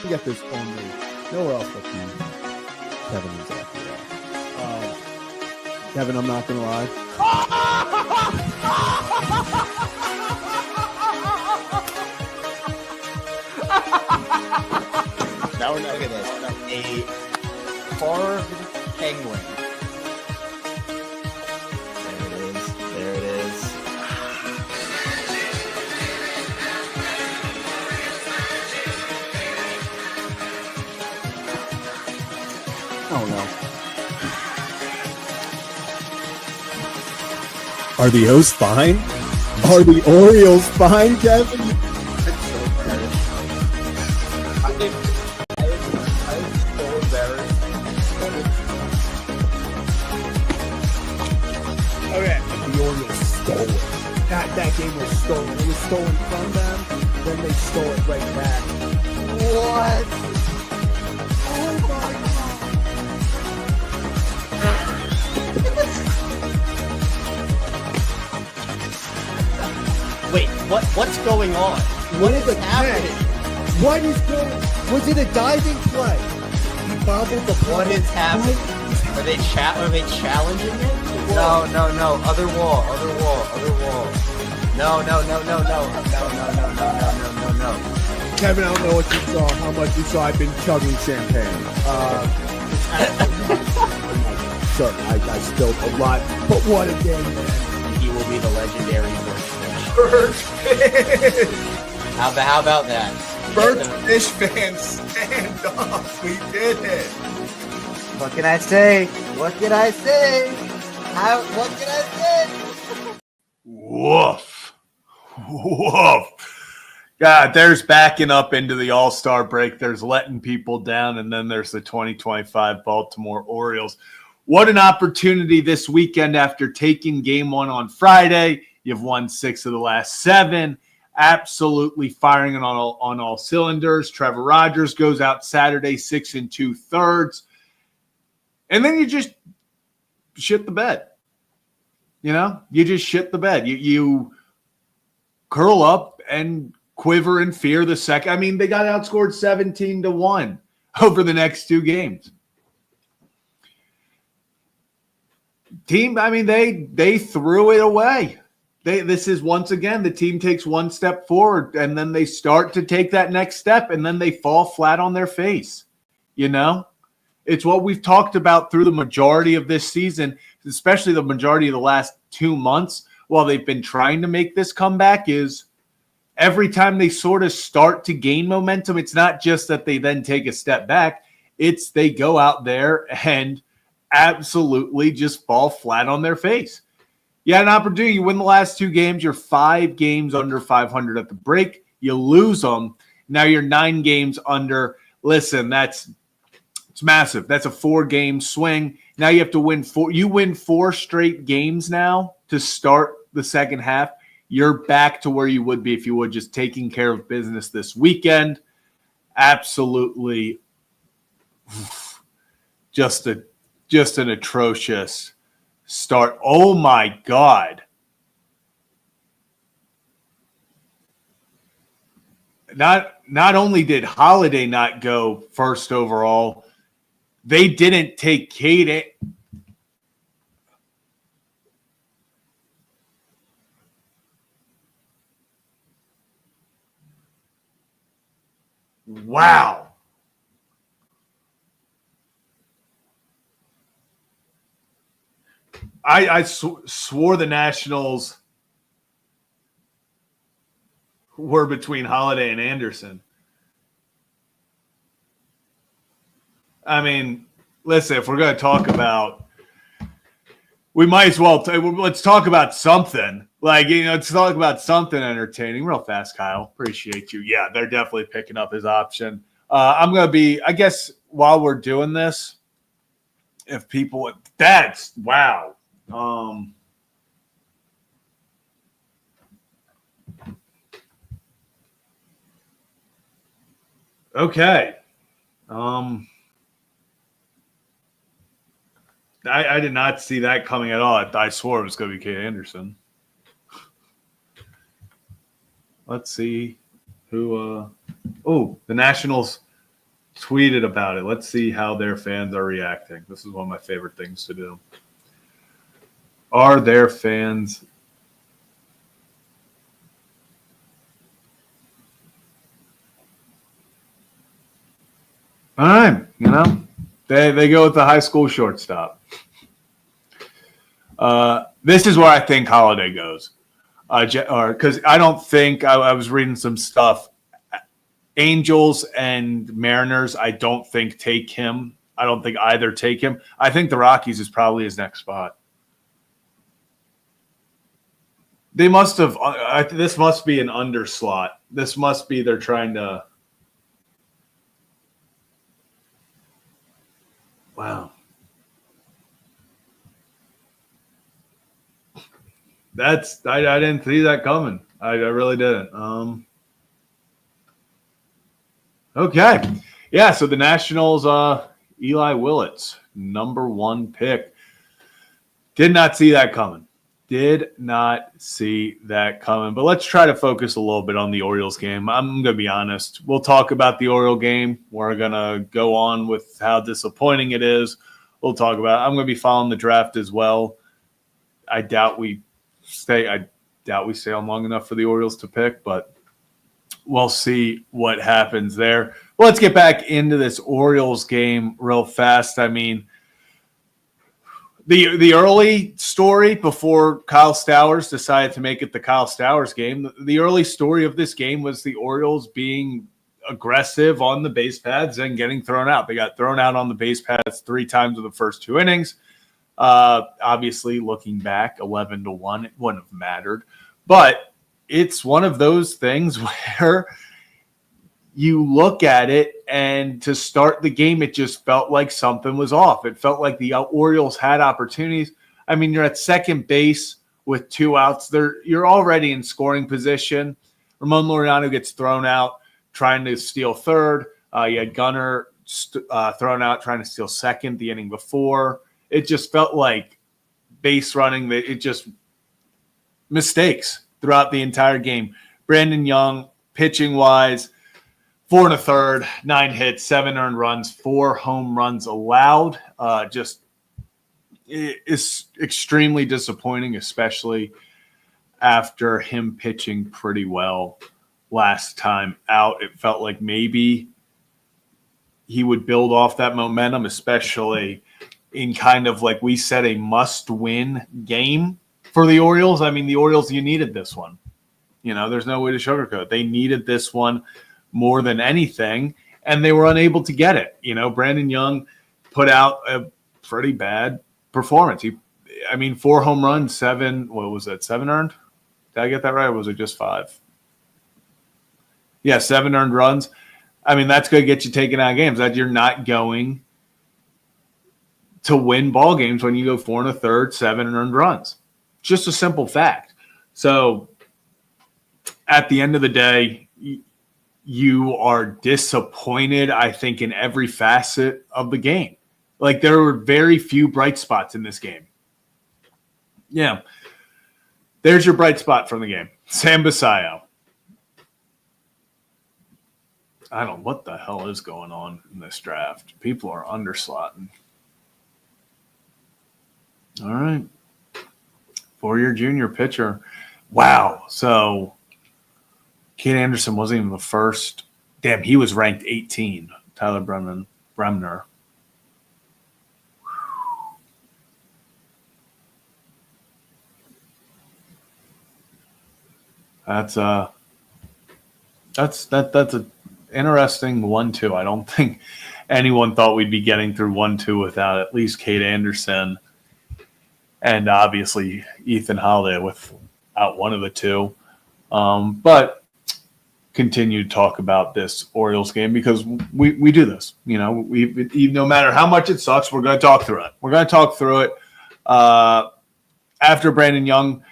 get this only nowhere else but you. Kevin is after that. Kevin, I'm not gonna lie. Now we're not look at this. A carved penguin. There it is. Oh no. Are the O's fine? Are the Orioles fine, Kevin? Okay. The Orioles stole it. That game was stolen. It was stolen from them, then they stole it right back. What? Oh my God. Wait, what's going on? What is happening? What is going on? Was it a diving play? He bobbled the ball. What is happening? Are they challenging it? No. Other wall. No. Kevin, I don't know what you saw, how much you saw. I've been chugging champagne. Sure, I spilled a lot, but what a game, man. He will be the legendary Birdfish. How about that? Birdfish fans, stand up. We did it. What can I say? What can I say? Woof. God, there's backing up into the All-Star break. There's letting people down, and then there's the 2025 Baltimore Orioles. What an opportunity this weekend after taking game one on Friday. You've won 6 of the last 7. Absolutely firing on all cylinders. Trevor Rogers goes out Saturday 6 2/3. And then you just shit the bed. You know, you just shit the bed. You curl up and quiver in fear the second. I mean, they got outscored 17-1 over the next 2 games. Team, I mean, they threw it away. This is once again, the team takes one step forward and then they start to take that next step and then they fall flat on their face. You know? It's what we've talked about through the majority of this season, especially the majority of the last 2 months while they've been trying to make this comeback is every time they sort of start to gain momentum, it's not just that they then take a step back. It's they go out there and absolutely just fall flat on their face. You had an opportunity. You win the last 2 games. You're 5 games under 500 at the break. You lose them. Now you're 9 games under. Listen, it's massive. That's a 4-game swing. Now you have to win 4. You win 4 straight games now to start the second half. You're back to where you would be if you were just taking care of business this weekend. Absolutely just an atrocious start. Oh, my God. Not only did Holiday not go first overall, they didn't take Cade. Wow. I swore the Nationals were between Holiday and Anderson. I mean, listen, if we're going to talk about, we might as well, let's talk about something. Let's talk about something entertaining. Real fast, Kyle. Appreciate you. Yeah, they're definitely picking up his option. I'm going to be, I guess, while we're doing this, if people, that's, wow. Okay. I did not see that coming at all. I swore it was going to be Cade Anderson. Let's see who. The Nationals tweeted about it. Let's see how their fans are reacting. This is one of my favorite things to do. Are their fans all right, they go with the high school shortstop. This is where I think Holiday goes. Because I don't think I was reading some stuff. Angels and Mariners, I don't think take him. I don't think either take him. I think the Rockies is probably his next spot. They must have. This must be an underslot. This must be they're trying to. Wow. I didn't see that coming. I really didn't. Okay. Yeah, so the Nationals, Eli Willits, number 1 pick. Did not see that coming. But let's try to focus a little bit on the Orioles game. I'm going to be honest. We'll talk about the Oriole game. We're going to go on with how disappointing it is. We'll talk about it. I'm going to be following the draft as well. I doubt we stay on long enough for the Orioles to pick, but we'll see what happens there. Well, let's get back into this Orioles game real fast. I mean, the early story before Kyle Stowers decided to make it the Kyle Stowers game, the early story of this game was the Orioles being aggressive on the base paths and getting thrown out. They got thrown out on the base paths 3 times in the first 2 innings. Obviously, looking back, 11-1, it wouldn't have mattered. But it's one of those things where you look at it, and to start the game, it just felt like something was off. It felt like the Orioles had opportunities. I mean, you're at second base with 2 outs. You're already in scoring position. Ramon Laureano gets thrown out trying to steal third. You had Gunnar thrown out trying to steal second the inning before. It just felt like base running. It just mistakes throughout the entire game. Brandon Young, pitching-wise, 4 1/3, 9 hits, 7 earned runs, 4 home runs allowed. Just is extremely disappointing, especially after him pitching pretty well last time out. It felt like maybe he would build off that momentum, especially in kind of, like we said, a must-win game for the Orioles. I mean, the Orioles, you needed this one. There's no way to sugarcoat it. They needed this one more than anything, and they were unable to get it. Brandon Young put out a pretty bad performance. 4 home runs, 7 earned? Did I get that right, or was it just 5? Yeah, 7 earned runs. That's going to get you taken out of games. That you're not going to win ball games when you go 4 1/3, 7 earned runs. Just a simple fact. So at the end of the day, you are disappointed, I think, in every facet of the game. Like, there were very few bright spots in this game. Yeah. There's your bright spot from the game. Sam Basayo. I don't know what the hell is going on in this draft. People are underslotting. All right. 4-year junior pitcher. Wow. So Kate Anderson wasn't even the first. Damn, he was ranked 18. Tyler Bremner. That's an interesting 1-2. I don't think anyone thought we'd be getting through 1-2 without at least Kate Anderson and obviously Ethan Holiday without one of the two. But continue to talk about this Orioles game because we do this. No matter how much it sucks, we're going to talk through it. After Brandon Young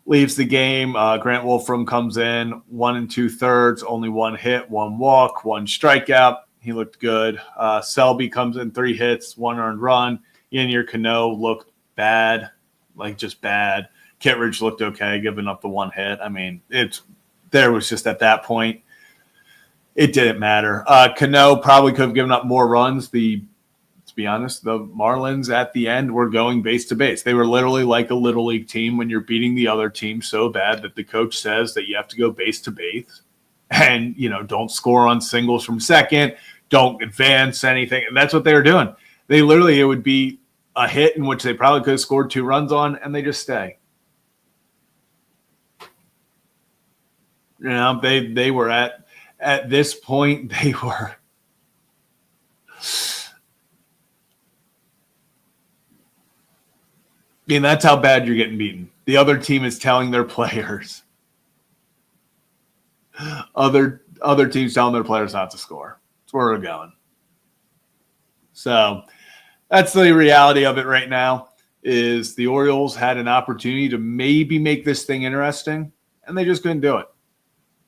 leaves the game, Grant Wolfram comes in, 1 2/3, only 1 hit, 1 walk, 1 strikeout. He looked good. Selby comes in, 3 hits, 1 earned run. Yennier Cano looked bad, just bad. Kittredge looked okay, giving up the 1 hit. There was just at that point, It didn't matter. Cano probably could have given up more runs. To be honest, the Marlins at the end were going base to base. They were literally like a little league team when you're beating the other team so bad that the coach says that you have to go base to base and, don't score on singles from second, don't advance anything. And that's what they were doing. It would be a hit in which they probably could have scored 2 runs on, and they just stay. They were at this point, they were. I mean, that's how bad you're getting beaten. The other team is telling their players. Other teams telling their players not to score. That's where we're going. So that's the reality of it right now, is the Orioles had an opportunity to maybe make this thing interesting, and they just couldn't do it.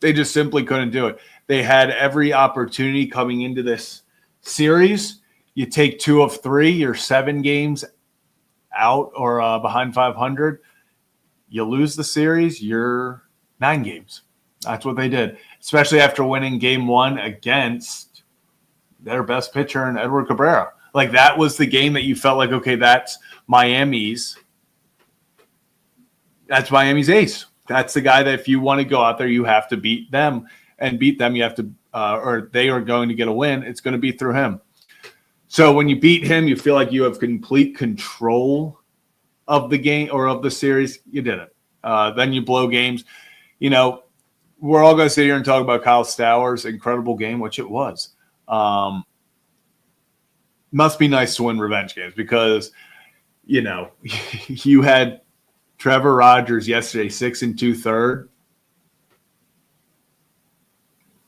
They just simply couldn't do it. They had every opportunity coming into this series. You take 2 of 3, you're 7 games out or behind 500. You lose the series, you're 9 games. That's what they did, especially after winning game 1 against their best pitcher in Edward Cabrera. Like, that was the game that you felt like, okay, that's Miami's ace. That's the guy that if you want to go out there, you have to beat them, and beat them, you have to, or they are going to get a win. It's going to be through him. So when you beat him, you feel like you have complete control of the game or of the series. You didn't. Then you blow games. We're all going to sit here and talk about Kyle Stowers' incredible game, which it was. Must be nice to win revenge games because, you had Trevor Rogers yesterday, 6 2/3.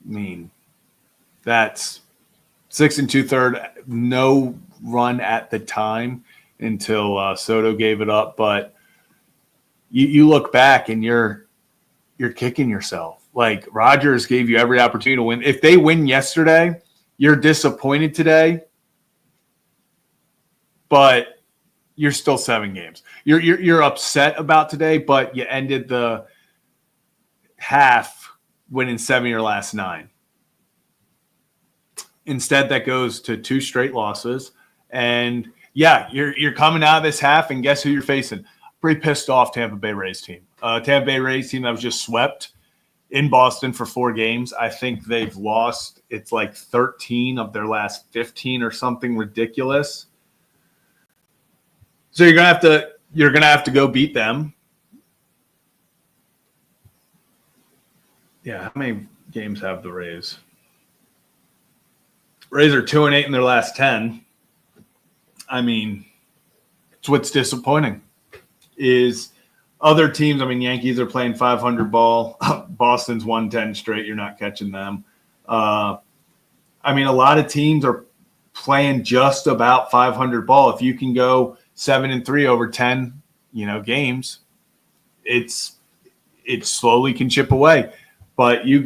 I mean, that's 6 2/3, no run at the time until Soto gave it up. But you look back and you're kicking yourself. Like, Rogers gave you every opportunity to win. If they win yesterday, you're disappointed today, but you're still 7 games. You're upset about today, but you ended the half winning 7 of your last 9. Instead, that goes to 2 straight losses. And yeah, you're coming out of this half, and guess who you're facing? Pretty pissed off Tampa Bay Rays team. Tampa Bay Rays team that was just swept in Boston for 4 games. I think they've lost, it's like 13 of their last 15 or something ridiculous. So you're gonna have to go beat them. Yeah, how many games have the Rays? Rays are 2-8 in their last 10. I mean, it's what's disappointing is other teams. I mean, Yankees are playing 500 ball. Boston's 110 straight. You're not catching them. I mean, a lot of teams are playing just about 500 ball. If you can go 7-3 over 10, games, it slowly can chip away. But you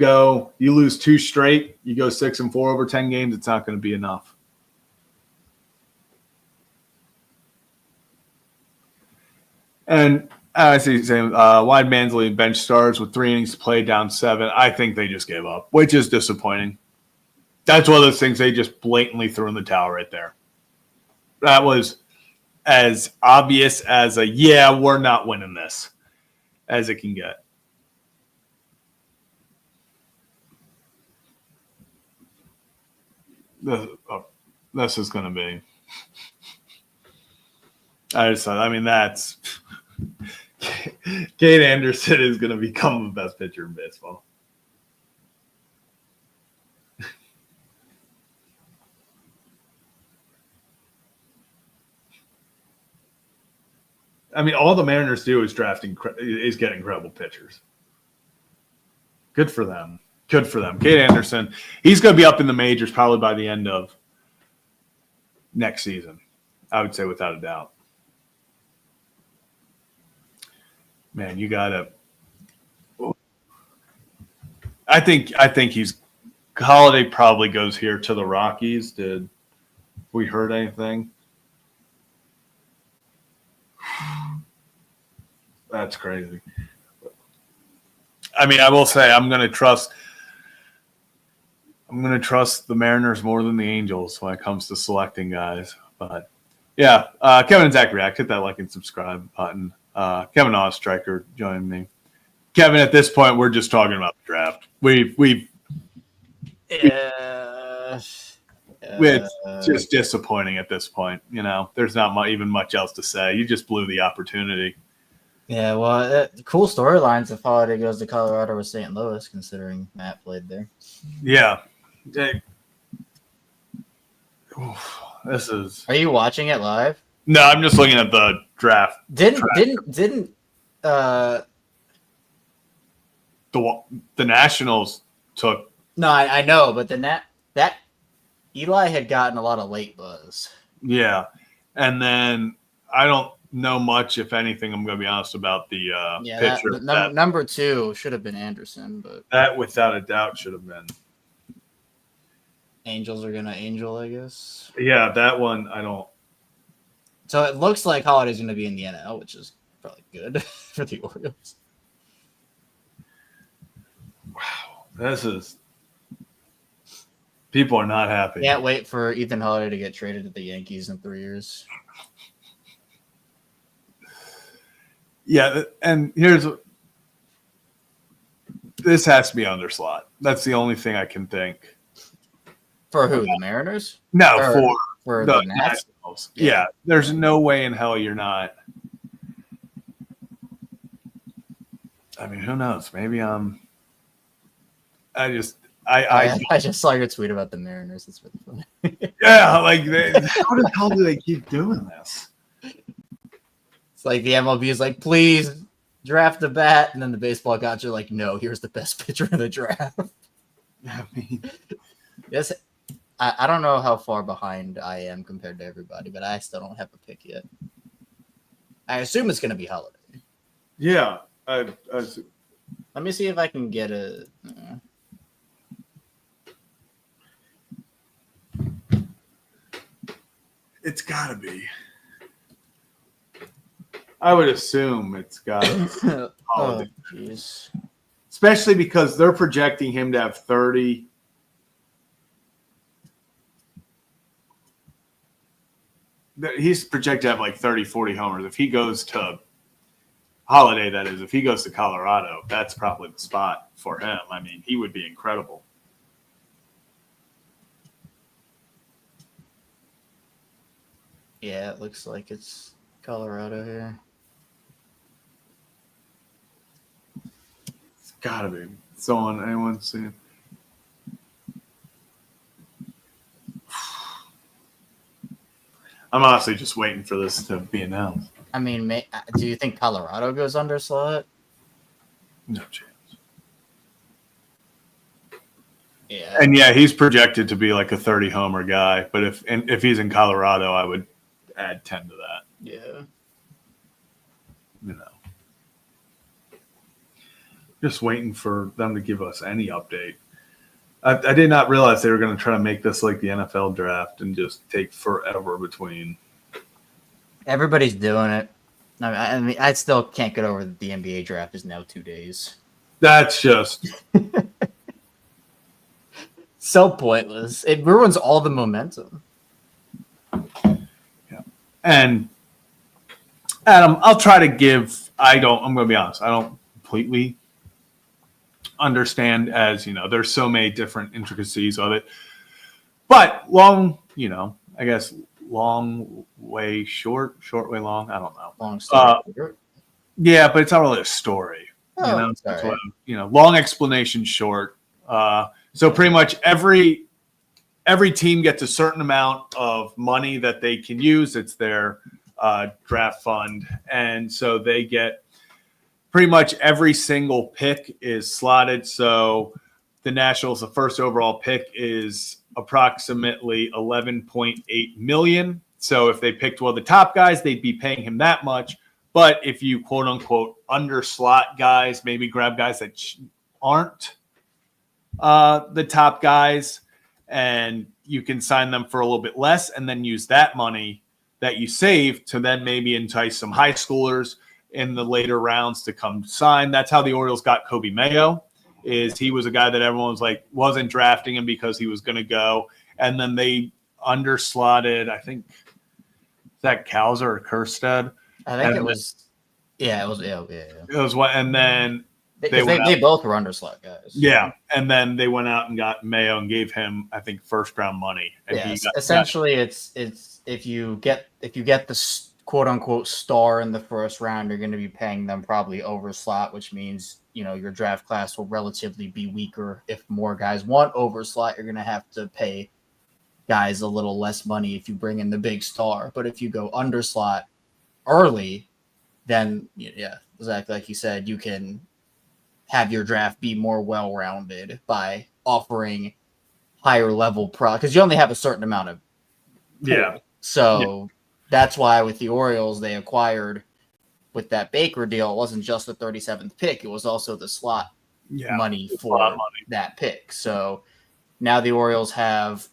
lose 2 straight, you go 6-4 over 10 games, it's not going to be enough. And I see saying Wide Mansley bench stars with 3 innings to play, down 7. I think they just gave up, which is disappointing. That's one of those things they just blatantly threw in the towel right there. That was as obvious as we're not winning this as it can get. This is going to be. That's Kate Anderson is going to become the best pitcher in baseball. I mean, all the Mariners do is get incredible pitchers. Good for them. Kate Anderson, he's going to be up in the majors probably by the end of next season, I would say, without a doubt. Man, you got to – I think Holiday probably goes here to the Rockies. Did we heard anything? That's crazy. I mean, I will say I'm going to trust I'm going to trust the Mariners more than the Angels when it comes to selecting guys. But yeah, Kevin and Zach React, hit that like and subscribe button. Kevin Ostreicher joined me. Kevin, at this point, we're just talking about the draft. It's just disappointing at this point. There's not even much else to say. You just blew the opportunity. Yeah, well, cool storylines if Holiday goes to Colorado or St. Louis, considering Matt played there. Yeah. This is. Are you watching it live? No, I'm just looking at the draft. Didn't the Nationals took. No, I know, but that Eli had gotten a lot of late buzz. Yeah, and then I don't know much, if anything. I'm going to be honest about the pitcher. Number 2 should have been Anderson, but that without a doubt should have been. Angels are going to Angel, I guess. Yeah, that one I don't. So it looks like Holiday's going to be in the NL, which is probably good for the Orioles. Wow, this is. People are not happy. Can't wait for Ethan Holiday to get traded to the Yankees in 3 years. Yeah, and this has to be under slot. That's the only thing I can think. For who? The Mariners? No, for the the Nats. Nationals. Yeah, there's no way in hell you're not. I mean, who knows? Maybe I just saw your tweet about the Mariners. It's really funny. Yeah, like how the hell do they keep doing this? It's like the MLB is like, please draft the bat, and then the baseball gods are like, no, here's the best pitcher in the draft. I mean, yes, I don't know how far behind I am compared to everybody, but I still don't have a pick yet. I assume it's going to be Holiday. Yeah, let me see if I can get a. It's got to be. I would assume it's got to be Holiday. Oh, jeez. Especially because they're projecting him to have 30. He's projected to have like 30, 40 homers. If he goes to Holiday, that is, if he goes to Colorado, that's probably the spot for him. I mean, he would be incredible. Yeah, it looks like it's Colorado here. It's got to be. So on anyone's seen. I'm honestly just waiting for this to be announced. I mean, do you think Colorado goes under slot? No chance. Yeah. And yeah, he's projected to be like a 30 homer guy. But if he's in Colorado, I would add 10 to that. Yeah. Just waiting for them to give us any update. I did not realize they were going to try to make this like the NFL draft and just take forever between. Everybody's doing it. I mean, I still can't get over that the NBA draft is now 2 days. That's just so pointless. It ruins all the momentum. Yeah. And Adam, I'll try to give. I'm going to be honest. I don't completely understand, as there's so many different intricacies of it, but long way short way long, I don't know. Long story. Yeah, but it's not really a story. Sorry. Long explanation short. So pretty much every team gets a certain amount of money that they can use. It's their draft fund, and so they get pretty much every single pick is slotted. So the Nationals, the first overall pick is approximately $11.8 million. So if they picked one of the top guys, they'd be paying him that much. But if you quote unquote under slot guys, maybe grab guys that aren't the top guys, and you can sign them for a little bit less, and then use that money that you save to then maybe entice some high schoolers in the later rounds to come sign. That's how the Orioles got Kobe Mayo. is he was a guy that everyone was like wasn't drafting him because he was going to go, and then they underslotted. I think that Kauser or Kerstead. I think it was. Yeah, it was. Yeah. It was what, and then they both were underslot guys. Yeah, and then they went out and got Mayo and gave him, I think, first round money. And yeah, essentially, it's if you get the quote unquote star in the first round, you're going to be paying them probably over slot, which means your draft class will relatively be weaker. If more guys want over slot, you're going to have to pay guys a little less money if you bring in the big star. But if you go under slot early, then exactly like you said, you can have your draft be more well-rounded by offering higher level because you only have a certain amount of pool. So that's why with the Orioles they acquired with that Baker deal, it wasn't just the 37th pick, it was also the slot money for that pick. So now the Orioles have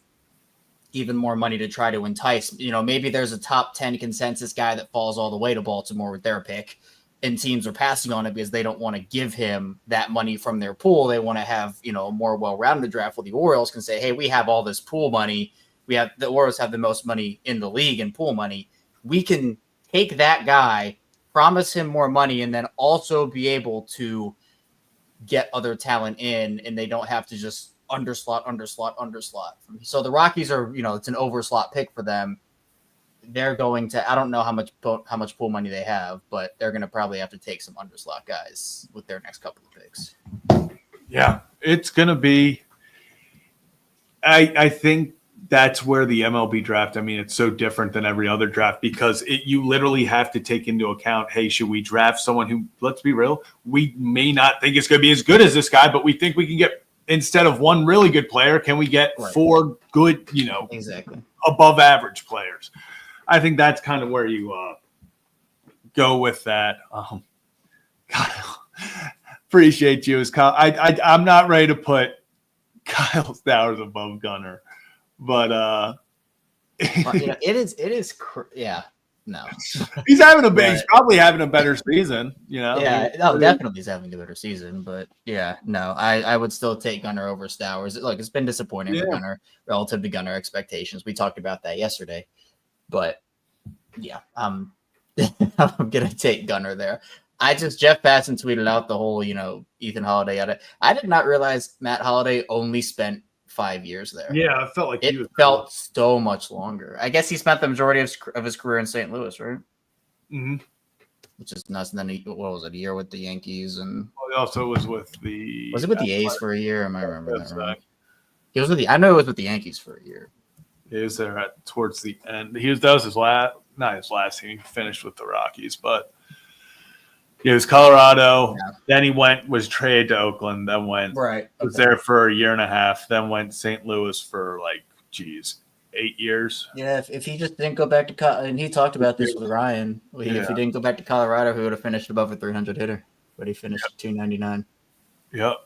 even more money to try to entice. Maybe there's a top 10 consensus guy that falls all the way to Baltimore with their pick, and teams are passing on it because they don't want to give him that money from their pool. They want to have, a more well-rounded draft where the Orioles can say, hey, we have all this pool money. The Orioles have the most money in the league in pool money. We can take that guy, promise him more money, and then also be able to get other talent in, and they don't have to just underslot. So the Rockies are, it's an overslot pick for them. They're going to, I don't know how much pool money they have, but they're going to probably have to take some underslot guys with their next couple of picks. Yeah, it's going to be, I think that's where the MLB draft, it's so different than every other draft because you literally have to take into account, hey, should we draft someone who, let's be real, we may not think it's going to be as good as this guy, but we think we can get, instead of one really good player, can we get four good, exactly above average players? I think that's kind of where you go with that. Kyle, appreciate you as Kyle. I'm not ready to put Kyle Stowers above Gunnar, but it is. Yeah, no, he's probably having a better season. Yeah, definitely he's having a better season. But yeah, no, I would still take Gunnar over Stowers. Look, it's been disappointing for Gunnar relative to Gunnar expectations. We talked about that yesterday. But yeah, I'm gonna take Gunnar there. Jeff Passan tweeted out the whole, Ethan Holiday. I did not realize Matt Holliday only spent 5 years there. Yeah, it felt like it felt so much longer. I guess he spent the majority of his career in St. Louis, right? Mm-hmm. Which is nuts. And then what was it, a year with the Yankees, and he also was with the. Was it with the A's for a year? Am I remembering that wrong? He was with I know it was with the Yankees for a year. He was there towards the end. That was his last, not his last team. He finished with the Rockies, but it was Colorado. Yeah. Then he was traded to Oakland. Then was there for a year and a half. Then went St. Louis for 8 years. Yeah, if he just didn't go back to and he talked about this with Ryan. If he didn't go back to Colorado, he would have finished above a 300 hitter, but he finished at 299. Yep,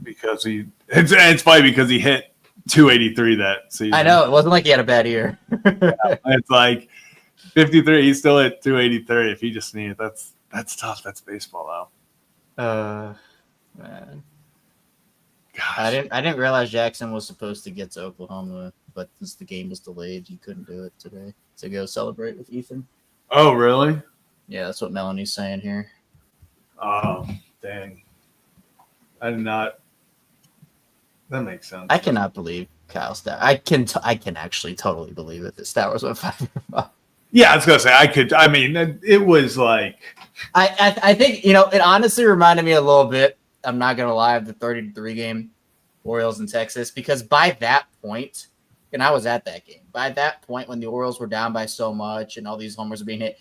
because it's funny because he hit 283 that season. I know. It wasn't like he had a bad year. It's like 53. He's still at 283. If he just needed, that's tough. That's baseball, though. Man. Gosh. I didn't realize Jackson was supposed to get to Oklahoma, but since the game was delayed, he couldn't do it today to go celebrate with Ethan. Oh, really? Yeah, that's what Melanie's saying here. Oh, dang. I did not. That makes sense. I cannot believe Kyle Stowers. I can actually totally believe it that Stowers went 5-5. Yeah, I was gonna say I could. I mean, it was like I think it honestly reminded me a little bit. I'm not gonna lie, of the 30-3 game, Orioles in Texas, because by that point, and I was at that game. By that point, when the Orioles were down by so much and all these homers were being hit,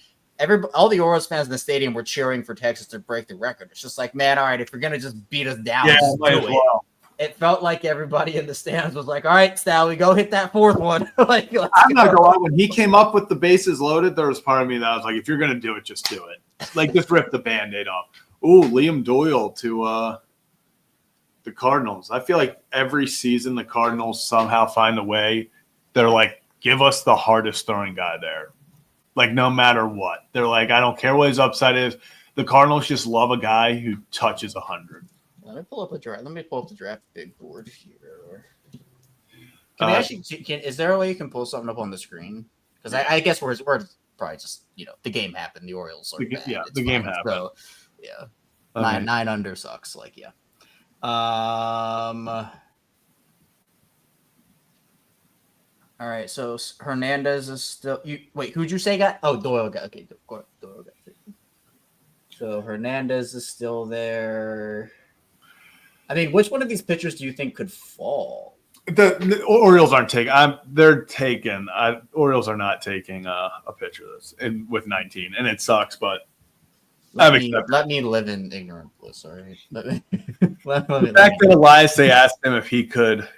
all the Orioles fans in the stadium were cheering for Texas to break the record. It's just like, man, all right, if you're gonna just beat us down, just do it. Well. It felt like everybody in the stands was like, all right, Staley, go hit that fourth one. I'm not going to lie. When he came up with the bases loaded, there was part of me that was like, if you're going to do it, just do it. Just rip the Band-Aid off. Ooh, Liam Doyle to the Cardinals. I feel like every season the Cardinals somehow find a way. They're like, give us the hardest throwing guy there. No matter what. They're like, I don't care what his upside is. The Cardinals just love a guy who touches 100. Let me pull up the draft big board here. Can we actually? Is there a way you can pull something up on the screen? Because I guess we're probably just the game happened. The Orioles are bad. Yeah, It's the game fine. happened. So yeah, nine under sucks. Like yeah. All right, so Hernandez is still. Wait, who'd you say got? Oh, Doyle got. Okay, Doyle got it. So Hernandez is still there. I mean, which one of these pitchers do you think could fall? The Orioles aren't taking. They're taking. Orioles are not taking a pitcher with 19, and it sucks. But let me live in ignorant bliss. All right. The fact that Elias, they asked him if he could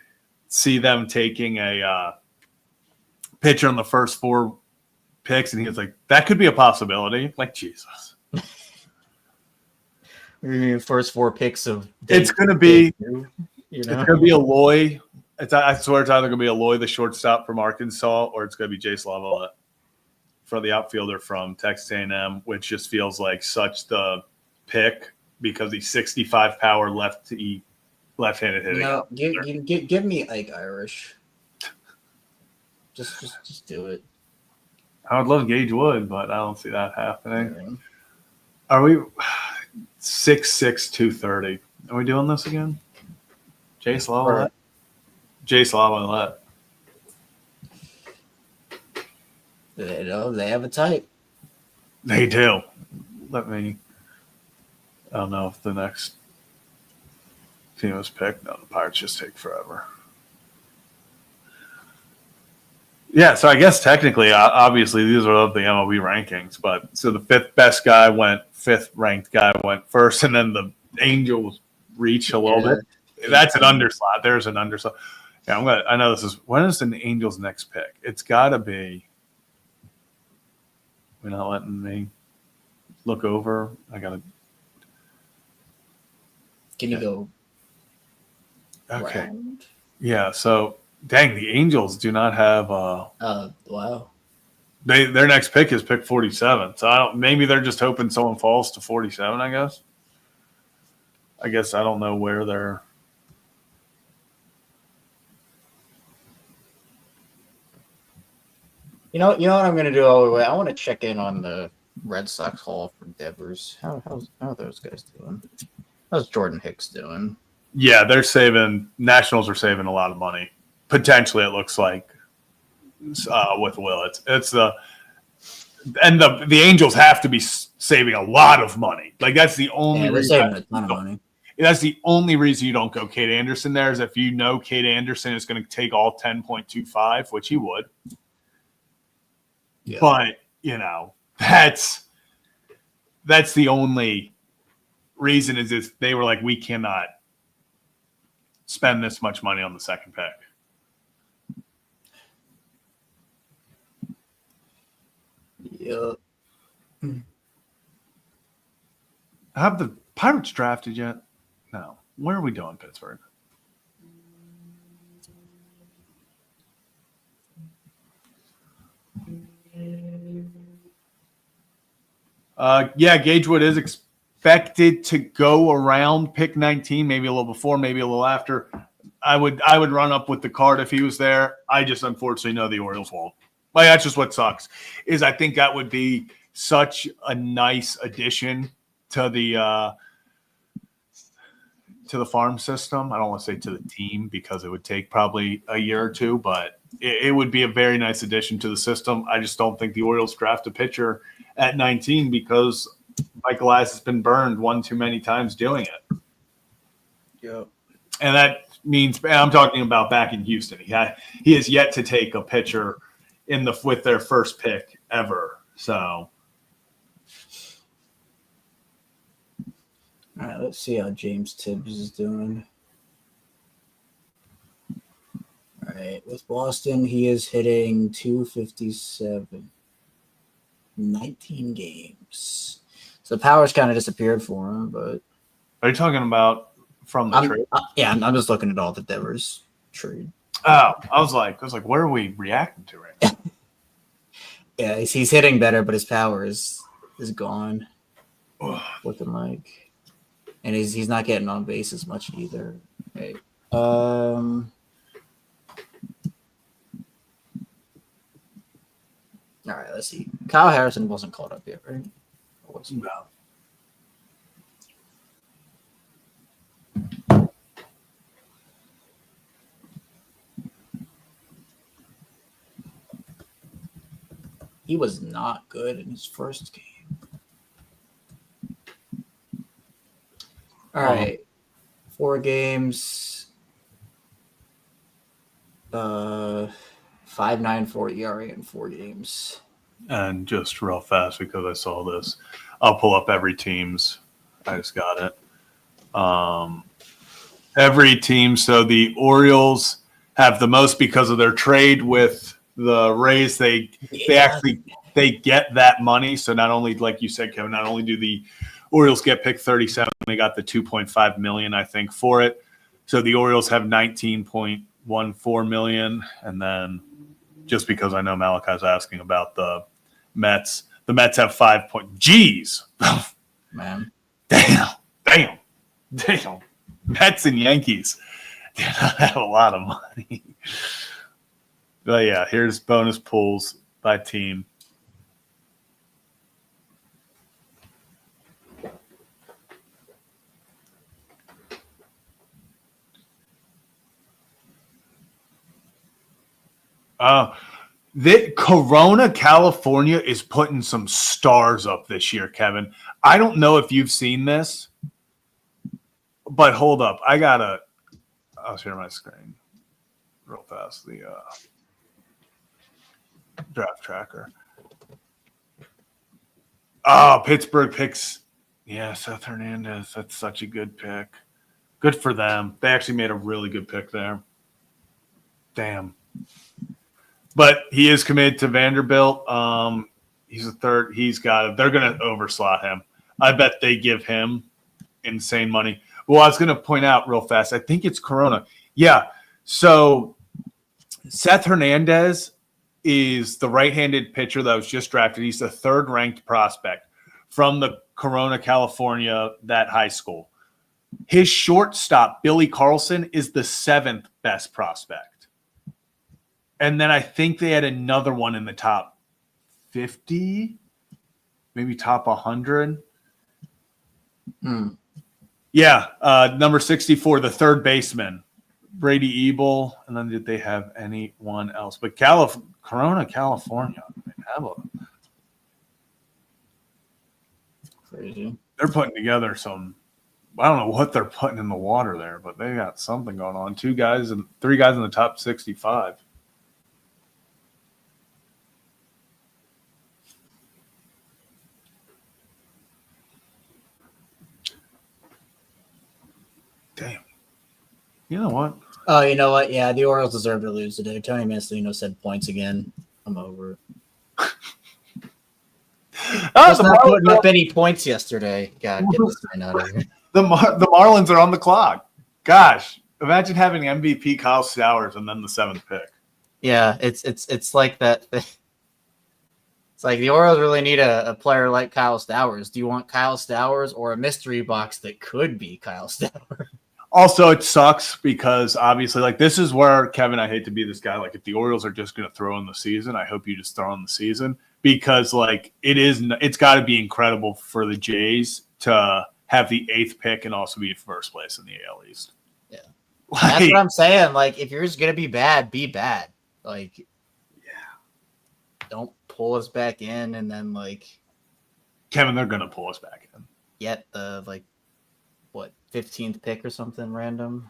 see them taking a pitcher on the first 4 picks, and he was like, "That could be a possibility." Like Jesus. First 4 picks of. It's going to be. It's going to be a Loy. I swear it's either going to be a Loy, the shortstop from Arkansas, or it's going to be Jace Lavalette for the outfielder from Texas A&M, which just feels like such the pick because he's 65 power left-handed hitting. No, give me Ike Irish. Just do it. I would love Gage Wood, but I don't see that happening. Right. Are we 6'6", 230? Are we doing this again? Jace Lavalette? Jace Lavalette. They have a type. They do. I don't know if the next team was picked. No, the Pirates just take forever. Yeah, so I guess technically, obviously, these are of the MLB rankings. But so the 5th ranked guy went first, and then the Angels reach a little bit. That's an underslot. There's an underslot. Yeah, I know this is. When is the Angels' next pick? It's got to be. We're not letting me look over. I got to. Can you go? Okay. Round? Yeah. So, dang, the Angels do not have. Wow. Their next pick is pick 47. So maybe they're just hoping someone falls to 47. I guess I don't know where they're. You know what I'm going to do all the way? I want to check in on the Red Sox Hall for Devers. How are those guys doing? How's Jordan Hicks doing? Yeah, they're saving. Nationals are saving a lot of money. Potentially, it looks like with Will. It's the Angels have to be saving a lot of money. Like that's the only. They're saving a ton of money. That's the only reason you don't go Kate Anderson there is if you know Kate Anderson is going to take all 10.25, which he would. Yeah. But, that's the only reason is if they were like, we cannot spend this much money on the second pick. Yep. Have the Pirates drafted yet? No. Where are we doing, Pittsburgh? Gage Wood is expected to go around pick 19, maybe a little before, maybe a little after. I would run up with the card if he was there. I just unfortunately know the Orioles won't. Like that's just what sucks. Is I think that would be such a nice addition to the farm system. I don't want to say to the team because it would take probably a year or two, but it would be a very nice addition to the system. I just don't think the Orioles draft a pitcher at 19 because Michael Elias has been burned one too many times doing it. Yep. And that means, and I'm talking about back in Houston. He has yet to take a pitcher with their first pick ever. So, all right, let's see how James Tibbs is doing. All right, with Boston, he is hitting 257. 19 games. So the power's kind of disappeared for him, but are you talking about from the trade? I'm just looking at all the Devers trade. Oh, I was like, where are we reacting to right now? Yeah, he's hitting better, but his power is gone. Looking like. And he's not getting on base as much either. Okay. All right, let's see. Kyle Harrison wasn't called up yet, right? Or was he? No. He was not good in his first game. All right. 4 games. 5.94 ERA in 4 games. And just real fast, because I saw this, I'll pull up every team's. I just got it. Every team. So the Orioles have the most because of their trade with the Rays. They get that money. So not only, like you said, Kevin, not only do the Orioles get pick 37, they got the $2.5 million, I think, for it. So the Orioles have $19.14 million, and then just because I know Malachi's asking about the Mets have 5 point. Jeez, Man, damn. Mets and Yankees do not have a lot of money. But yeah, here's bonus pools by team. Corona, California is putting some stars up this year, Kevin. I don't know if you've seen this, but hold up. I'll share my screen real fast. The draft tracker. Oh, Pittsburgh picks. Yeah, Seth Hernandez. That's such a good pick. Good for them. They actually made a really good pick there. Damn. But he is committed to Vanderbilt. He's a third. They're going to overslot him. I bet they give him insane money. Well, I was going to point out real fast. I think it's Corona. Yeah. So Seth Hernandez is the right-handed pitcher that was just drafted. He's the third-ranked prospect from the Corona, California, that high school. His shortstop, Billy Carlson, is the 7th best prospect. And then I think they had another one in the top 50, maybe top 100. Yeah, number 64, the third baseman, Brady Ebel. And then did they have anyone else? But Corona, California, crazy. They're putting together some. I don't know what they're putting in the water there, but they got something going on. 3 guys in the top 65. Damn. You know what? Oh, you know what? Yeah, the Orioles deserve to lose today. Tony Mancino said points again. I'm over it. Not putting up any points yesterday. God, get this man out of here. The Marlins are on the clock. Gosh, imagine having MVP Kyle Stowers and then the 7th pick. Yeah, it's like that. It's like the Orioles really need a player like Kyle Stowers. Do you want Kyle Stowers or a mystery box that could be Kyle Stowers? Also, it sucks because obviously, like, this is where, Kevin, I hate to be this guy. Like, if the Orioles are just going to throw in the season, I hope you just throw in the season because, like, it's got to be incredible for the Jays to have the 8th pick and also be in first place in the AL East. Yeah. That's what I'm saying. Like, if you're just going to be bad, be bad. Like, yeah. Don't pull us back in and then, like, Kevin, they're going to pull us back in. Get the, 15th pick or something random.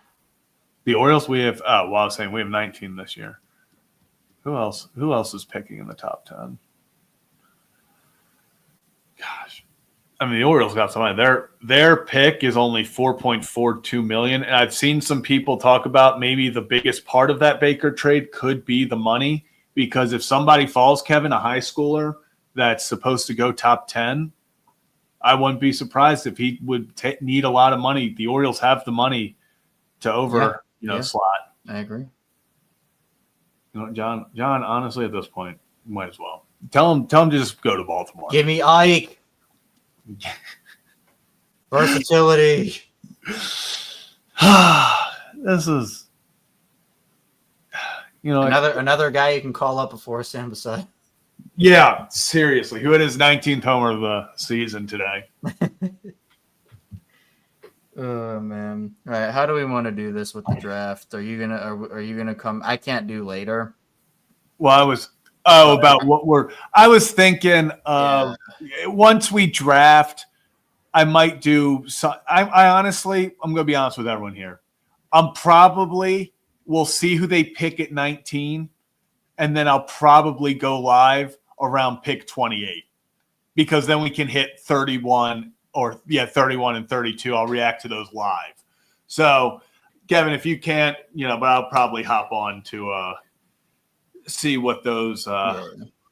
The Orioles, we have. I was saying we have 19 this year. Who else is picking in the top 10? Gosh, I mean the Orioles got somebody. Their pick is only $4.42 million, and I've seen some people talk about maybe the biggest part of that Baker trade could be the money because if somebody falls, Kevin, a high schooler that's supposed to go top 10. I wouldn't be surprised if he would need a lot of money. The Orioles have the money to slot. I agree. You know, John, honestly, at this point, might as well. Tell him to just go to Baltimore. Give me Ike. Versatility. This is, another guy you can call up before Sam Beside. Yeah, seriously. Who had his 19th homer of the season today? Oh man! All right, how do we want to do this with the draft? Are you gonna come? I can't do later. Well, I was thinking once we draft, I might do some. I honestly, I'm going to be honest with everyone here. We'll see who they pick at 19, and then I'll probably go live around pick 28 because then we can hit 31 and 32. I'll react to those live. So, Kevin, if you can't, but I'll probably hop on to see what those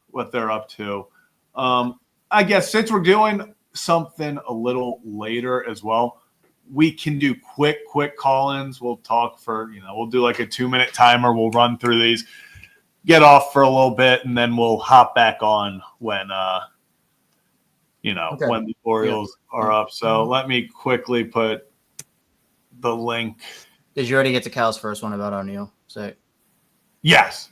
what they're up to. I guess since we're doing something a little later as well, we can do quick call-ins. We'll talk for, we'll do like a 2-minute timer. We'll run through these, get off for a little bit, and then we'll hop back on when, when the Orioles are up. So let me quickly put the link. Did you already get to Cal's first one about O'Neill? Yes.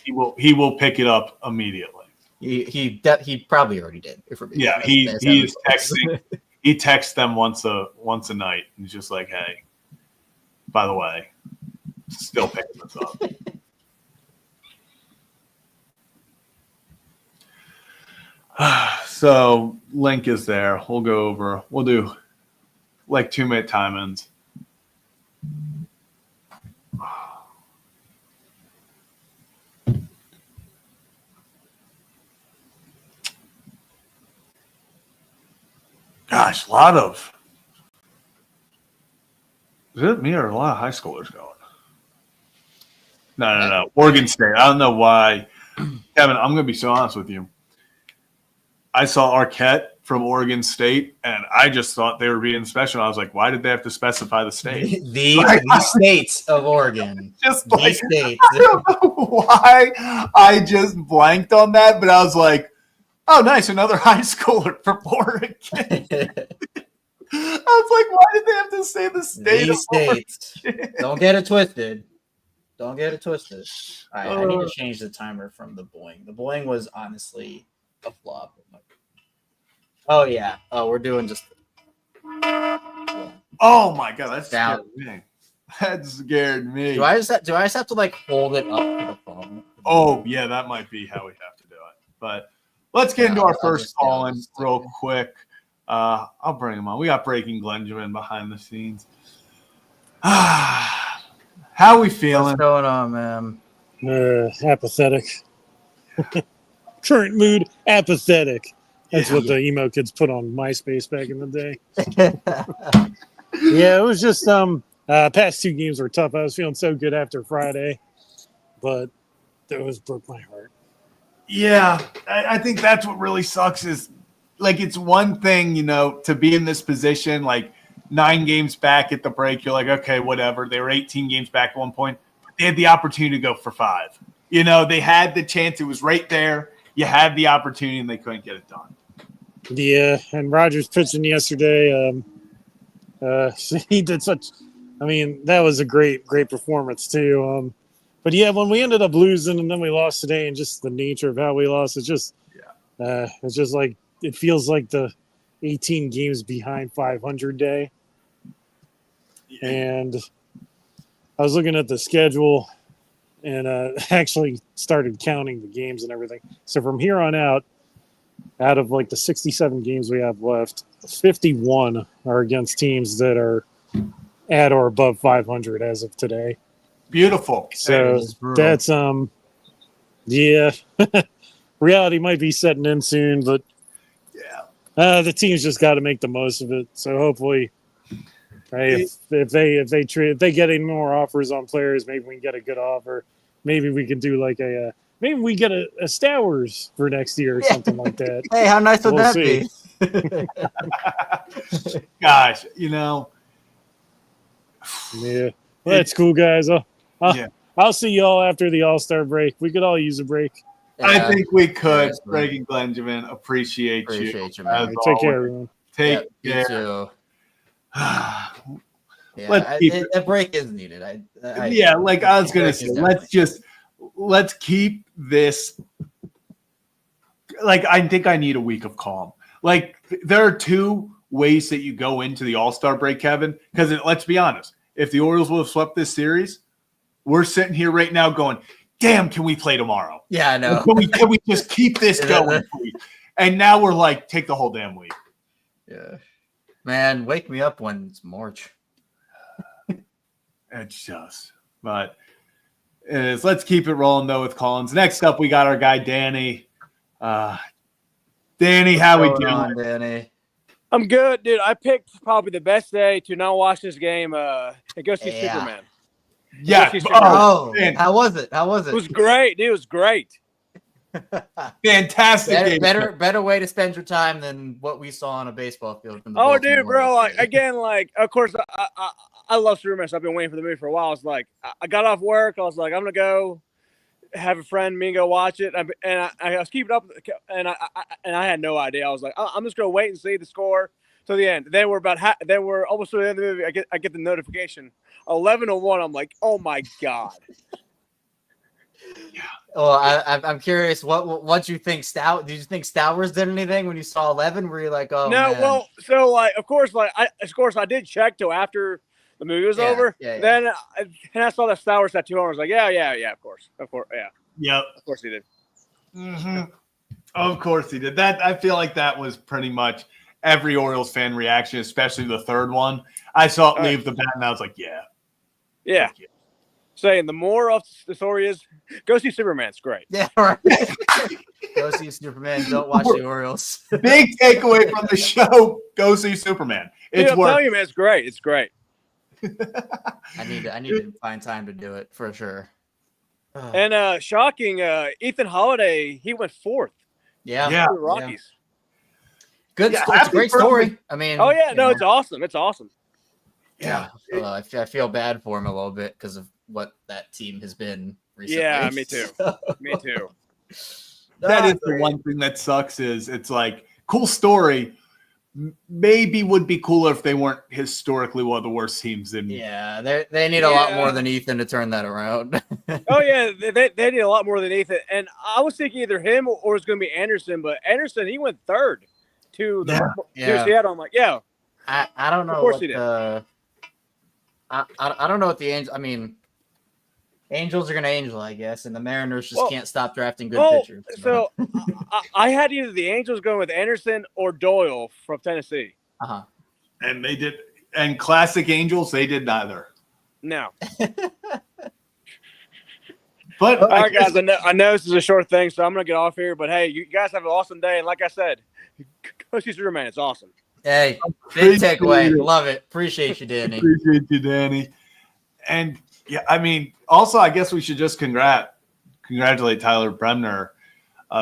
He will pick it up immediately. He probably already did. He's texting. He texts them once a night. He's just like, hey, by the way, still picking this up. So link is there. We'll go over. We'll do like 2-minute time-ins. Gosh, is it me or a lot of high schoolers going? No. Oregon State. I don't know why. Kevin, I'm going to be so honest with you. I saw Arquette from Oregon State, and I just thought they were being special. I was like, why did they have to specify the state? the states of Oregon. Just the like, states. I don't know why I just blanked on that, but I was like, oh, nice, another high schooler from Oregon. I was like, why did they have to say the state? These states. Don't get it twisted. All right, I need to change the timer from the boing. The boing was honestly a flop. Oh, yeah. Oh, we're doing just... Oh, my God. That down. scared me. That scared me. Do I just have to, like, hold it up to the phone? Oh, yeah, that might be how we have to do it. But let's get into our first call-in real quick. I'll bring him on. We got Breaking Glenjamin behind the scenes. How are we feeling? What's going on, man? Apathetic. Current mood, apathetic. That's what the emo kids put on MySpace back in the day. Yeah, it was just past 2 games were tough. I was feeling so good after Friday, but those broke my heart. Yeah, I think that's what really sucks is, like, it's one thing, to be in this position, like 9 games back at the break, you're like, okay, whatever. They were 18 games back at one point. But they had the opportunity to go for 5. They had the chance. It was right there. You had the opportunity, and they couldn't get it done. Yeah, and Rogers pitching yesterday. He did such – that was a great performance too. But, yeah, when we ended up losing and then we lost today and just the nature of how we lost, it's just like it feels like the 18 games behind 500 day. Yeah. And I was looking at the schedule and actually started counting the games and everything. So from here on out of like the 67 games we have left, 51 are against teams that are at or above 500 as of today. Beautiful. So that's reality might be setting in soon, but the team's just got to make the most of it. So hopefully, right, if they get any more offers on players, maybe we can get a good offer. Maybe we could do like maybe we get a Stowers for next year or something like that. Hey, how nice would that be? Gosh, Yeah, well, that's cool, guys. I'll see y'all after the All-Star break. We could all use a break. I think we could. Breaking Glenjamin, appreciate you. Man. Take care, everyone. Take You care. too. Yeah, Let's keep a break is needed. Yeah, like I was gonna break say, is definitely let's keep this. Like, I think I need a week of calm. Like, there are two ways that you go into the All-Star break, Kevin. Because let's be honest, if the Orioles would have swept this series, we're sitting here right now going, "Damn, can we play tomorrow? Yeah, I know. Can we just keep this going, please?" And now we're like, take the whole damn week. Yeah, man, wake me up when it's March. It's just, but let's keep it rolling though with Collins. Next up, we got our guy Danny. Danny, how we doing? Danny? I'm good, dude. I picked probably the best day to not watch this game and go see Superman. Yeah. Man. How was it? It was great, dude. It was great. Fantastic. Better way to spend your time than what we saw on a baseball field. Oh, dude, bro. Of course, I love Superman, so I've been waiting for the movie for a while. It's like I got off work. I was like, I'm gonna go have a friend, me, and go watch it. And I was keeping up, and I had no idea. I was like, I'm just gonna wait and see the score till the end. Then we're almost to the end of the movie. I get the notification 11:01. I'm like, oh my god. Yeah. Well, I'm curious. What you think? Did you think Stowers did anything when you saw 11? Were you like, oh no? Man. Well, so like, of course, I did check till after the movie was over. Yeah. Then I saw that Stowers tattoo on. I was like, yeah, of course, yeah. Yep. Of course he did. Mm-hmm. Of course he did. That I feel like that was pretty much every Orioles fan reaction, especially the third one. I saw it leave the bat, and I was like, yeah. Saying the more of the story is, go see Superman. It's great. Yeah, right. Go see Superman. Don't watch the Orioles. Big takeaway from the show: go see Superman. I'm telling you, man, it's great. It's great. I need to find time to do it for sure. And shocking, Ethan Holiday, he went fourth. Yeah. The Rockies. Good. It's a great story. I mean, it's awesome. It's awesome. Yeah. I feel bad for him a little bit because of what that team has been recently. Yeah, me too. Me too. That is the one thing that sucks is it's like, cool story. Maybe would be cooler if they weren't historically one of the worst teams in. Yeah, they need a lot more than Ethan to turn that around. Oh yeah, they need a lot more than Ethan. And I was thinking either him or it's going to be Anderson, but Anderson, he went third to Seattle. I'm like, I don't know. Of course he did. I don't know what the Angels. I mean, Angels are going to Angel, I guess, and the Mariners just can't stop drafting good pitchers. So I had either the Angels going with Anderson or Doyle from Tennessee. And they did, and classic Angels, they did neither. No. But all right, guys, I know this is a short thing, so I'm going to get off here. But hey, you guys have an awesome day, and like I said, go see Superman. It's awesome. Hey, big takeaway. Love it. Appreciate you, Danny. Appreciate you, Danny. And yeah, I mean, also, I guess we should just congratulate Tyler Bremner,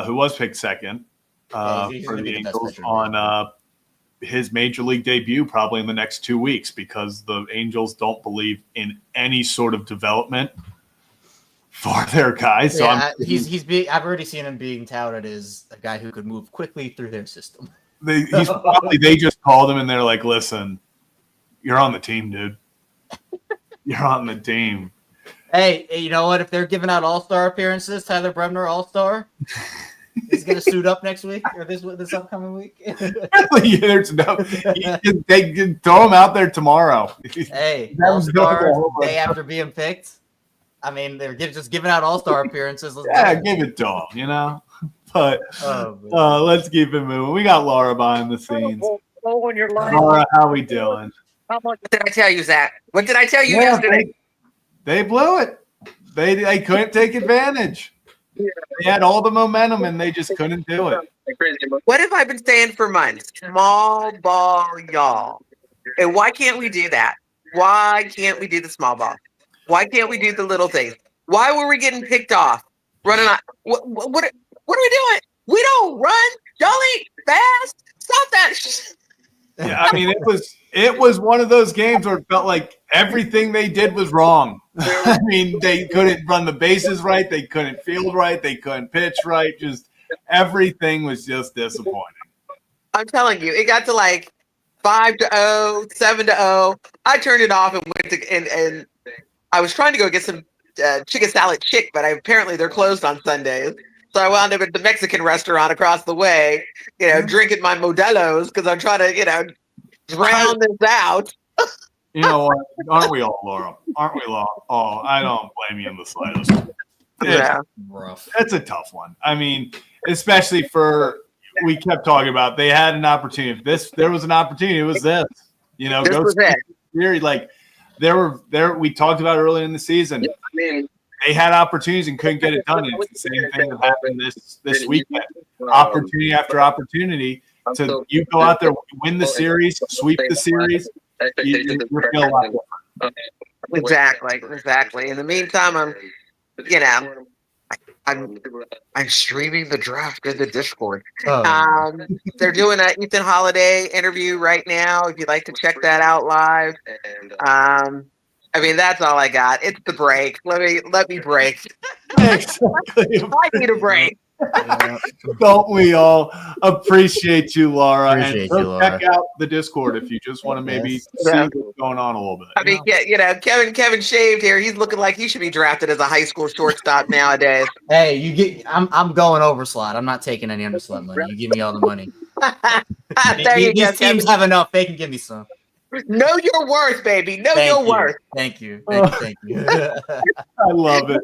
who was picked second for the Angels on his major league debut, probably in the next 2 weeks, because the Angels don't believe in any sort of development for their guys. So I've already seen him being touted as a guy who could move quickly through their system. They just called him and they're like, listen, you're on the team, dude. You're on the team. Hey, you know what? If they're giving out all-star appearances, Tyler Bremner all-star, he's going to suit up next week or this upcoming week. They can throw him out there tomorrow. Hey, all-star day after being picked. I mean, they're just giving out all-star appearances. Give it to him, you know? But let's keep it moving. We got Laura behind the scenes. Laura, how we doing? What did I tell you, Zach? What did I tell you yesterday? They blew it. They couldn't take advantage. They had all the momentum, and they just couldn't do it. What have I been saying for months? Small ball, y'all. And why can't we do that? Why can't we do the small ball? Why can't we do the little things? Why were we getting picked off? Running on. What are we doing? We don't run. Y'all ain't fast. Stop that. Yeah, I mean, it was one of those games where it felt like everything they did was wrong. I mean, they couldn't run the bases right. They couldn't field right. They couldn't pitch right. Just everything was just disappointing. I'm telling you, it got to like 5-0, 7-0. I turned it off and went to and I was trying to go get some chicken salad chick, but apparently they're closed on Sundays. So I wound up at the Mexican restaurant across the way, drinking my Modelo's because I'm trying to, drown this out. You know what? Aren't we all, Laura? Aren't we all? Oh, I don't blame you in the slightest. Yeah. Rough. That's a tough one. I mean, especially we kept talking about they had an opportunity. If there was an opportunity, it was this. This was it. Like we talked about earlier in the season. They had opportunities and couldn't get it done. And it's the same thing that happened this weekend. Opportunity after opportunity to you go out there, win the series, sweep the series. You feel a lot different. Exactly. In the meantime, I'm streaming the draft in the Discord. They're doing an Ethan Holiday interview right now. If you'd like to check that out live. That's all I got. It's the break. Let me break. Exactly. I need a break. Don't we all appreciate you, Laura? Appreciate you, Laura. Check out the Discord if you just want to maybe see what's going on a little bit. Kevin shaved here. He's looking like he should be drafted as a high school shortstop nowadays. Hey, I'm going over slot. I'm not taking any under slot money. You give me all the money. These teams have enough. They can give me some. Know your worth, baby. Know your worth. Thank you. I love it.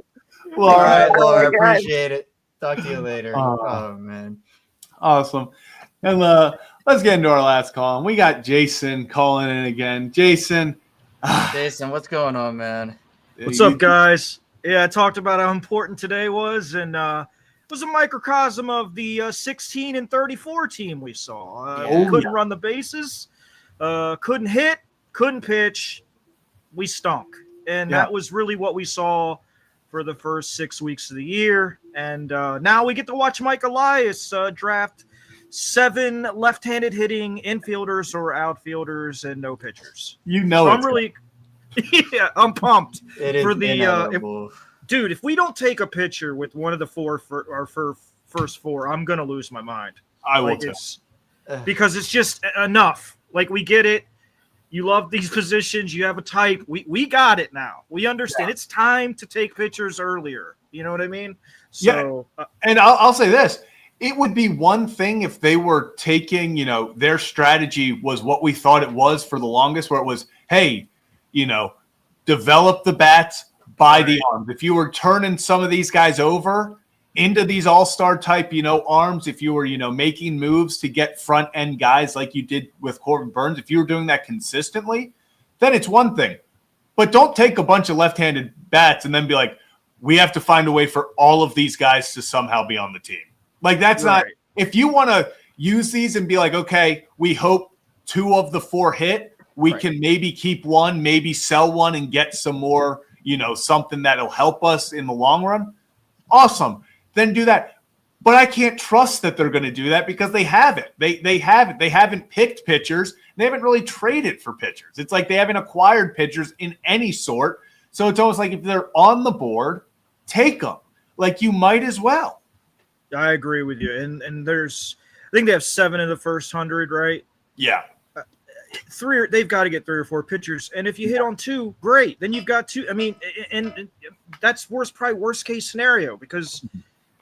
All right, Laura. Appreciate it. Talk to you later. Oh man. Awesome. And let's get into our last call. We got Jason calling in again. Jason, what's going on, man? What's up, guys? Yeah, I talked about how important today was, and it was a microcosm of the 16-34 team we saw. Couldn't run the bases, couldn't hit, couldn't pitch. We stunk. And that was really what we saw for the first 6 weeks of the year. And now we get to watch Mike Elias draft 7 left-handed hitting infielders or outfielders and no pitchers. I'm really I'm pumped. It is for the inevitable. Dude, if we don't take a pitcher with one of the first 4, I'm going to lose my mind. I will too. Because it's just enough. Like, we get it. You love these positions. You have a type. We got it now. We understand. It's time to take pitchers earlier. You know what I mean? So, and I'll say this. It would be one thing if they were taking, their strategy was what we thought it was for the longest, where it was, hey, develop the bats, buy the arms. If you were turning some of these guys over into these all-star type, arms, if you were, making moves to get front end guys like you did with Corbin Burns, if you were doing that consistently, then it's one thing. But don't take a bunch of left-handed bats and then be like, we have to find a way for all of these guys to somehow be on the team. Like, that's not – if you want to use these and be like, okay, we hope 2 of the 4 hit, we can maybe keep one, maybe sell one and get some more, something that'll help us in the long run, awesome. Then do that. But I can't trust that they're going to do that because they haven't. They haven't. They haven't picked pitchers. They haven't really traded for pitchers. It's like they haven't acquired pitchers in any sort. So it's almost like if they're on the board, take them. Like, you might as well. I agree with you. And there's – I think they have 7 in the first 100, right? Yeah. 3 – they've got to get 3 or 4 pitchers. And if you hit on 2, great. Then you've got 2 – I mean, and that's probably worst-case scenario because –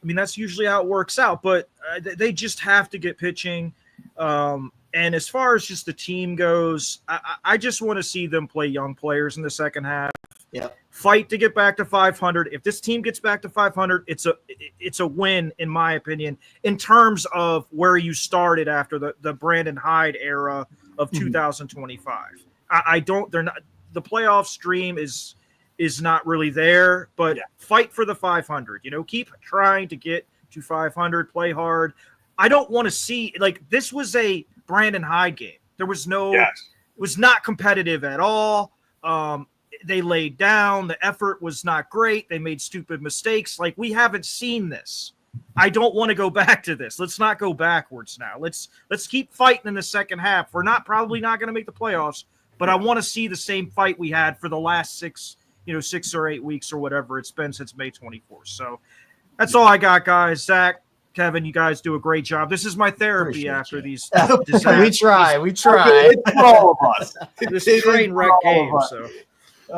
that's usually how it works out, but they just have to get pitching. And as far as just the team goes, I just want to see them play young players in the second half. Yeah. Fight to get back to 500. If this team gets back to 500, it's a win, in my opinion, in terms of where you started after the Brandon Hyde era of 2025. They're not, the playoff stream is not really there, but fight for the 500, keep trying to get to 500, play hard. I don't want to see, this was a Brandon Hyde game. There was it was not competitive at all. They laid down. The effort was not great. They made stupid mistakes. We haven't seen this. I don't want to go back to this. Let's not go backwards now. Let's keep fighting in the second half. We're probably not going to make the playoffs, but I want to see the same fight we had for the last 6 or 8 weeks or whatever it's been since May 24th. So that's all I got, guys. Zach, Kevin, you guys do a great job. This is my therapy Appreciate after you. these we try. It's for all of us. this It is train for wreck all of game. us. So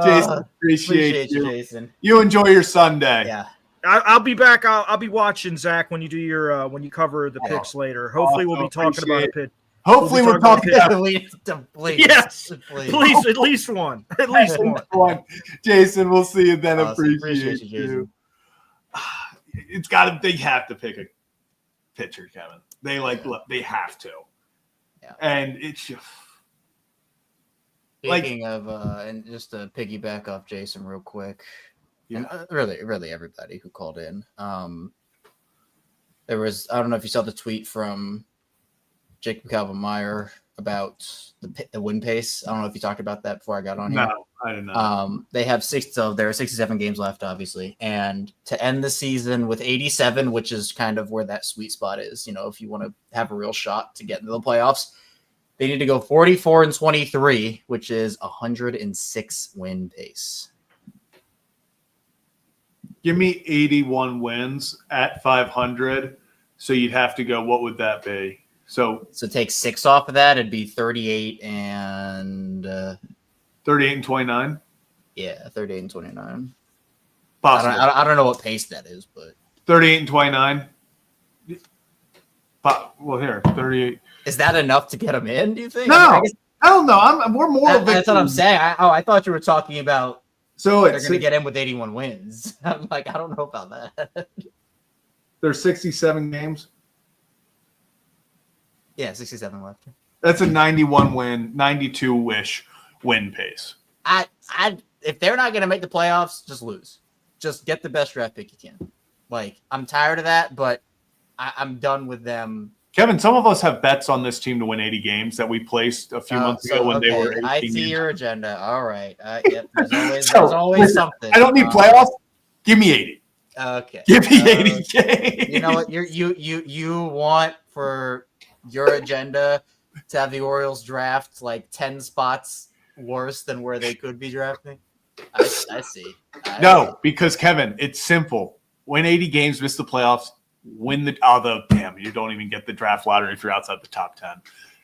Jason, appreciate you. Jason. You enjoy your Sunday. Yeah. I'll be back. I'll be watching Zach when you do your when you cover the picks later. Hopefully, we'll be talking about a pitch. Hopefully, we're talking about Please. Yes, please, at least one. At least one. Jason, we'll see you then. Awesome. Appreciate you, you. Jason. They have to pick a pitcher, Kevin. They have to. Yeah. And it's just Speaking of, and just to piggyback off Jason real quick, and really everybody who called in. There was, I don't know if you saw the tweet from Jacob Calvin-Meyer about the win pace. I don't know if you talked about that before I got on here. no, I didn't know. They have there are 67 games left, obviously, and to end the season with 87, which is kind of where that sweet spot is. You know, if you want to have a real shot to get into the playoffs, they need to go 44-23, which is 106 win pace. Give me 81 wins at 500. So you'd have to go, what would that be? So take 6 off of that, it'd be 38 and 38 and 29? yeah, 38 and 29. Possible. I don't know what pace that is, but 38 and 29? Well, here, 38. is that enough to get them in, do you think? No, I guess I don't know. We're more of that's what I'm saying. I thought you were talking about So they're it's going to get in with 81 wins. I'm like, I don't know about that. there's 67 games. Yeah, 67 left. That's a 91 win, 92-ish win pace. If they're not going to make the playoffs, just lose. Just get the best draft pick you can. Like, I'm tired of that, but I'm done with them. Kevin, some of us have bets on this team to win 80 games that we placed a few months ago when they were 18 I see games. your agenda. All right. Yep. There's So, always listen, something. I don't need playoffs. Give me 80. Okay. Give me 80 games. You know what? You want for your agenda to have the Orioles draft like 10 spots worse than where they could be drafting? I see. No, because Kevin, it's simple. Win 80 games, miss the playoffs, win you don't even get the draft lottery if you're outside the top 10.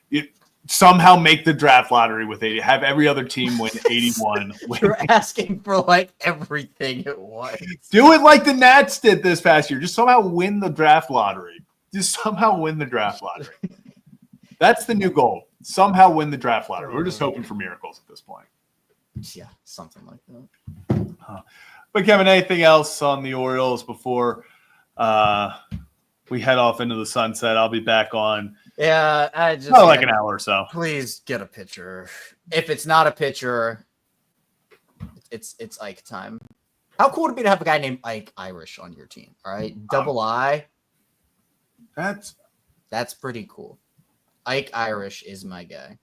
You somehow make the draft lottery with 80. Have every other team win 81. You're asking for like everything at once. Do it like the Nats did this past year. Just somehow win the draft lottery. That's the new goal. Somehow win the draft lottery. We're just hoping for miracles at this point. Yeah, something like that. But Kevin, anything else on the Orioles before we head off into the sunset? I'll be back on Yeah, I just like an hour or so. Please get a pitcher. If it's not a pitcher, it's Ike time. How cool would it be to have a guy named Ike Irish on your team? All right, double I. That's pretty cool. Ike Irish is my guy.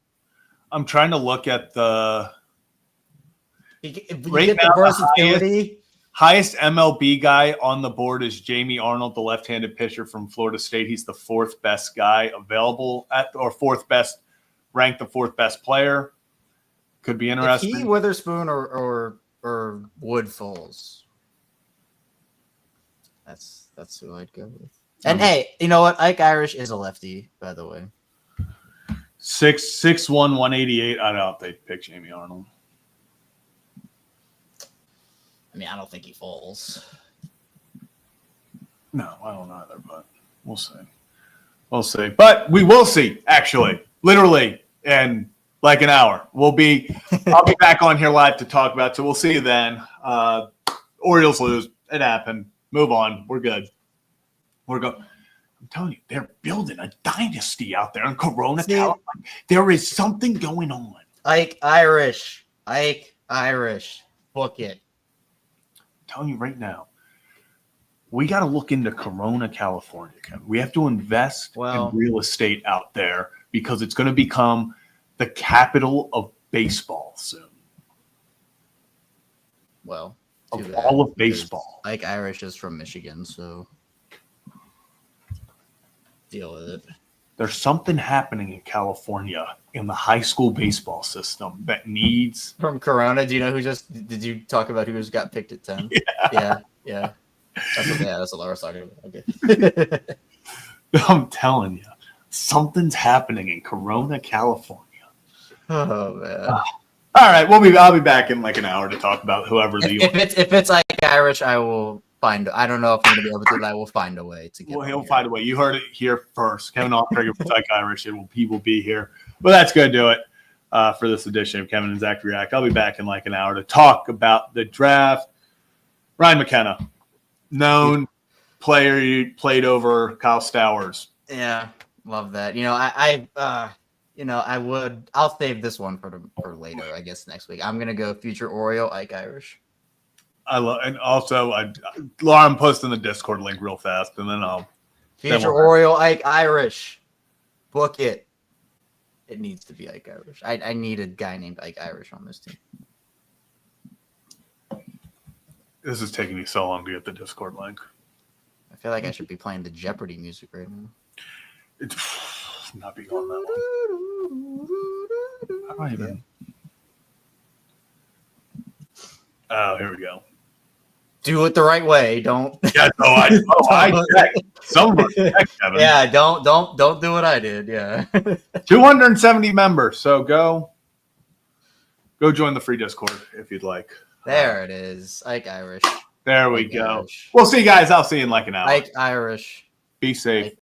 I'm trying to look at the If you Right get now, the the versatility. highest MLB guy on the board is Jamie Arnold, the left-handed pitcher from Florida State. He's the fourth best guy available ranked the fourth best player. Could be interesting. If he, Witherspoon, or Wood falls, that's who I'd go with. And hey, you know what? Ike Irish is a lefty, by the way. 6'1", 188. I doubt they pick Jamie Arnold. I mean, I don't think he falls. No, I don't either, but we'll see. We'll see. But we will see, actually, literally, in like an hour. I'll be back on here live to talk about it, so we'll see you then. Orioles lose. It happened. Move on. We're good. I'm telling you, they're building a dynasty out there in Corona, California. There is something going on. Ike Irish. Book it. I'm telling you right now, we got to look into Corona, California. Kevin. We have to invest in real estate out there because it's going to become the capital of baseball soon. Well, of all of baseball. Ike Irish is from Michigan, so deal with it. There's something happening in California in the high school baseball system that needs. From Corona, do you know did you talk about who just got picked at 10? Yeah. That's what Laura's talking about. Okay. I'm telling you, something's happening in Corona, California. Oh man. All right, I'll be back in like an hour to talk about whoever the. If it's like Irish, I will find. I don't know if I'm gonna be able to. I will find a way to get. Well, he'll here. find a way. You heard it here first. Kevin Alltrigger with Psych Irish. He will be here. But that's going to do it for this edition of Kevin and Zach React. I'll be back in like an hour to talk about the draft. Ryan McKenna, known player, you played over Kyle Stowers. Yeah, love that. I'll save this one for later. I guess next week. I'm gonna go future Oriole Ike Irish. And also Lauren posting the Discord link real fast, and then I'll future Oriole Ike Irish. Book it. It needs to be Ike Irish. I need a guy named Ike Irish on this team. This is taking me so long to get the Discord link. I feel like I should be playing the Jeopardy music right now. It's not being on that one. How do I even? Oh, here we go. Do it the right way. Don't. Yeah, I checked. Someone checked, Kevin. Yeah, don't do what I did. Yeah. 270 members. So go join the free Discord if you'd like. There it is. Ike Irish. There we Ike go. Irish. We'll see you guys. I'll see you in like an hour. Ike Irish. Be safe.